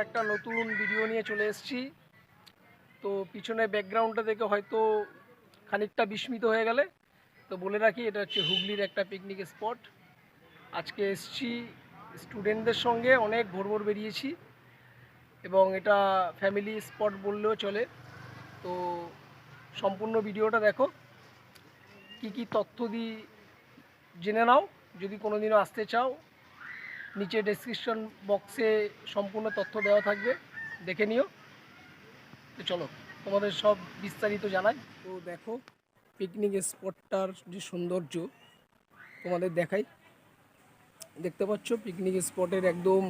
একটা নতুন ভিডিও নিয়ে চলে এসেছি। তো পিছনে ব্যাকগ্রাউন্ডটা দেখে হয়তো খানিকটা বিস্মিত হয়ে গেলে, তো বলে রাখি এটা হচ্ছে হুগলির একটা পিকনিক স্পট। আজকে এসেছি স্টুডেন্টদের সঙ্গে, অনেক ভোর বেরিয়েছি এবং এটা ফ্যামিলি স্পট বললেও চলে। তো সম্পূর্ণ ভিডিওটা দেখো, কি কি তথ্য দিই জেনে নাও। যদি কোনো দিনও আসতে চাও, নিচে ডেসক্রিপশন বক্সে সম্পূর্ণ তথ্য দেওয়া থাকবে, দেখে নিও। তো চলো তোমাদের সব বিস্তারিত জানাই। তো দেখো পিকনিক স্পটটার যে সৌন্দর্য তোমাদের দেখাই। দেখতে পাচ্ছ পিকনিক স্পটের একদম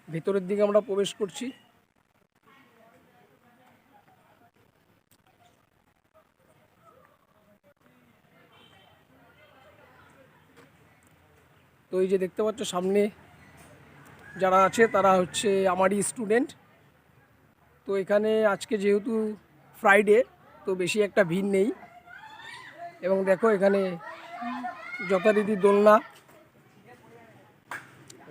ভেতরের দিকে আমরা প্রবেশ করছি। তো এই যে দেখতে পাচ্ছ সামনে যারা আছে তারা হচ্ছে আমারই স্টুডেন্ট। তো এখানে আজকে যেহেতু ফ্রাইডে, তো বেশি একটা ভিড় নেই। এবং দেখো এখানে যথারীতি দোলনা,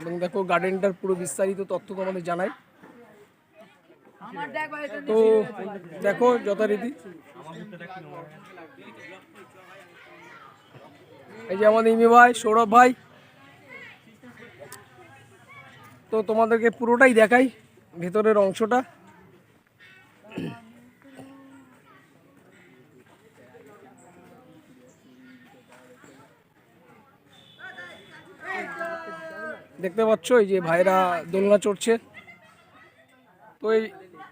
এবং দেখো গার্ডেনটার পুরো বিস্তারিত তথ্য তোমাদের জানাই। তো দেখো যথারীতি এই যে আমাদের ইমি ভাই, সৌরভ ভাই। তো তোমাদেরকে পুরোটাই দেখাই, ভেতরের অংশটা। দেখতে পাচ্ছ এই যে ভাইরা দোলনা চড়ছে। তো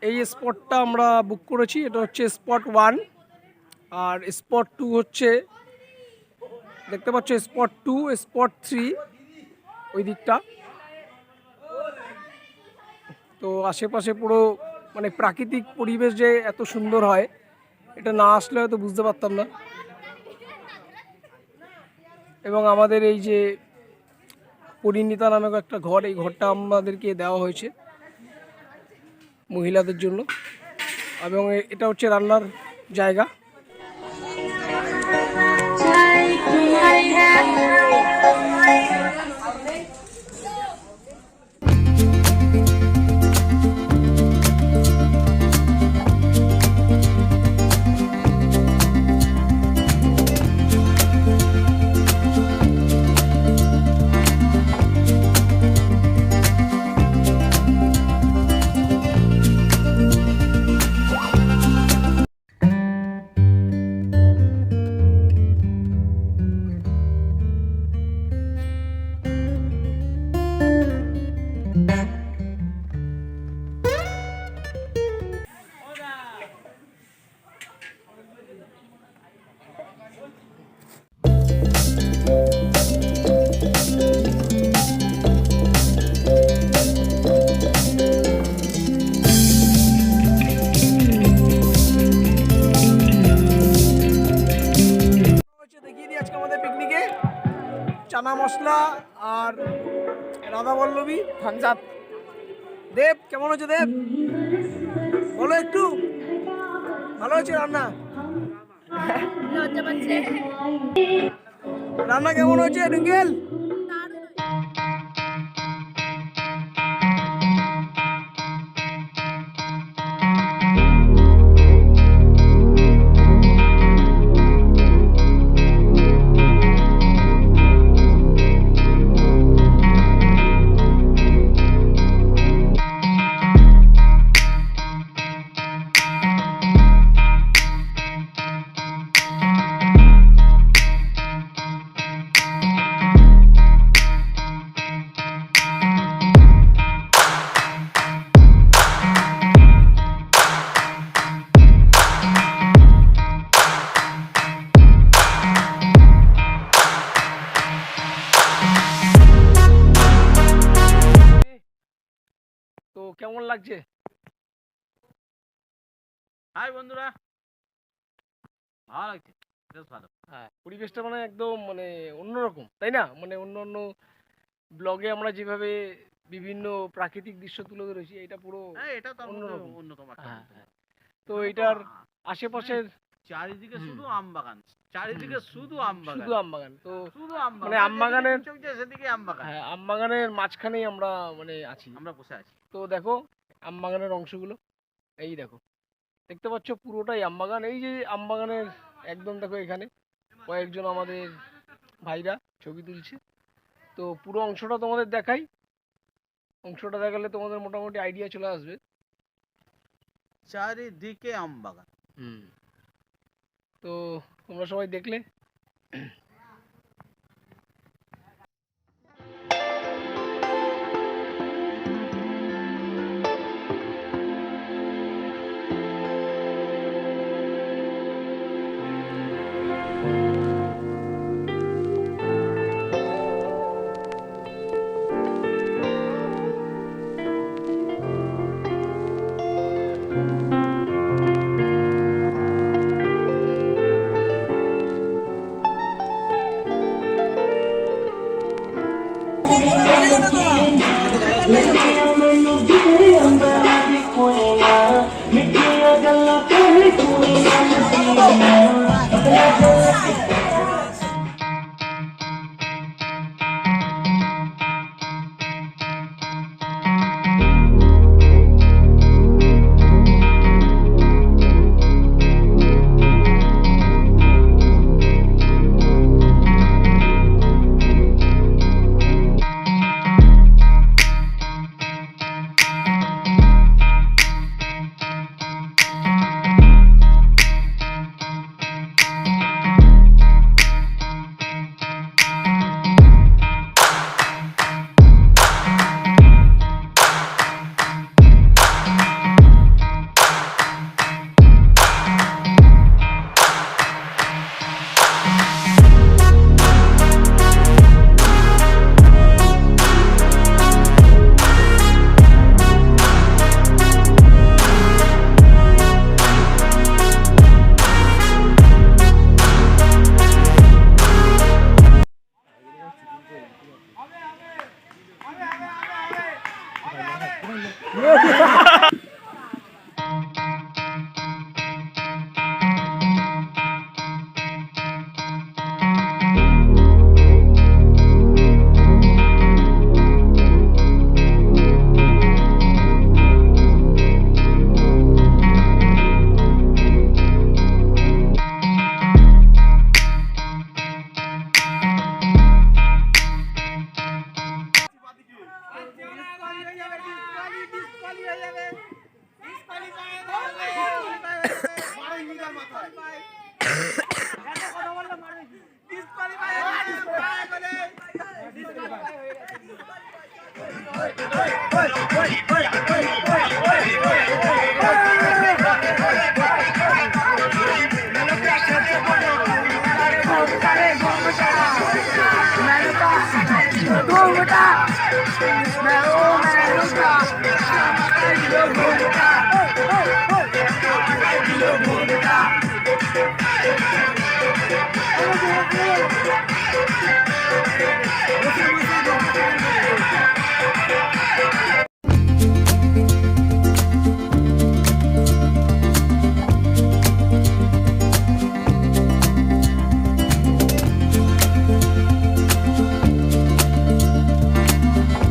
এই স্পটটা আমরা বুক করেছি, এটা হচ্ছে স্পট 1। আর স্পট 2 হচ্ছে, দেখতে পাচ্ছ স্পট 2, স্পট 3 ওই দিকটা। তো আশেপাশে পুরো মানে প্রাকৃতিক পরিবেশ যে এত সুন্দর হয়, এটা না আসলে হয়তো বুঝতে পারতাম না। এবং আমাদের এই যে পরিণীতা নামক একটা ঘর, এই ঘরটা আমাদেরকে দেওয়া হয়েছে মহিলাদের জন্য, এবং এটা হচ্ছে রান্নার জায়গা। চানা মশলা আর রাধা বল্লভী থামস আপ। দেব কেমন হচ্ছে? দেব বলো একটু, ভালো হচ্ছে রান্না? রান্না কেমন হচ্ছে টুঙ্কেল? তো কেমন লাগছে? হাই বন্ধুরা, ভালো লাগছে, বেশ ভালো। হ্যাঁ, পরিবেশটা মানে একদম মানে অন্যরকম, তাই না? মানে অন্য অন্য ব্লগে আমরা যেভাবে বিভিন্ন প্রাকৃতিক দৃশ্য তুলে ধরেছি, এটা পুরো হ্যাঁ, এটা তার মধ্যে অন্যরকম। অন্যতম একটা হ্যাঁ বলতে হ্যাঁ। পারো। তো এখানে তো এটার মানে আশেপাশের চারিদিকে হুম, শুধু আম বাগান, চারিদিকে শুধু আম শুধু বাগান, আম বাগান। তো শুধু আম বাগান, মানে মানে আম যেদিকে বাগানের চোখ যায় সেদিকে আম বাগান। হ্যাঁ, আম বাগানের মাঝখানেই আমরা মানে আছি। আমরা বসে আছি। তো দেখো আম বাগানের অংশগুলো, এই দেখো, দেখতে পাচ্ছ পুরোটাই আম বাগান। এই যে আম বাগানের একদম দেখো এখানে কয়েকজন আমাদের ভাইরা ছবি তুলছে। তো পুরো অংশটা তোমাদের দেখাই, অংশটা দেখালে তোমাদের মোটামুটি আইডিয়া চলে আসবে। চারিদিকে আম বাগান। তো তোমরা সবাই দেখলে। Hey, hey, hey, hey, hey, hey.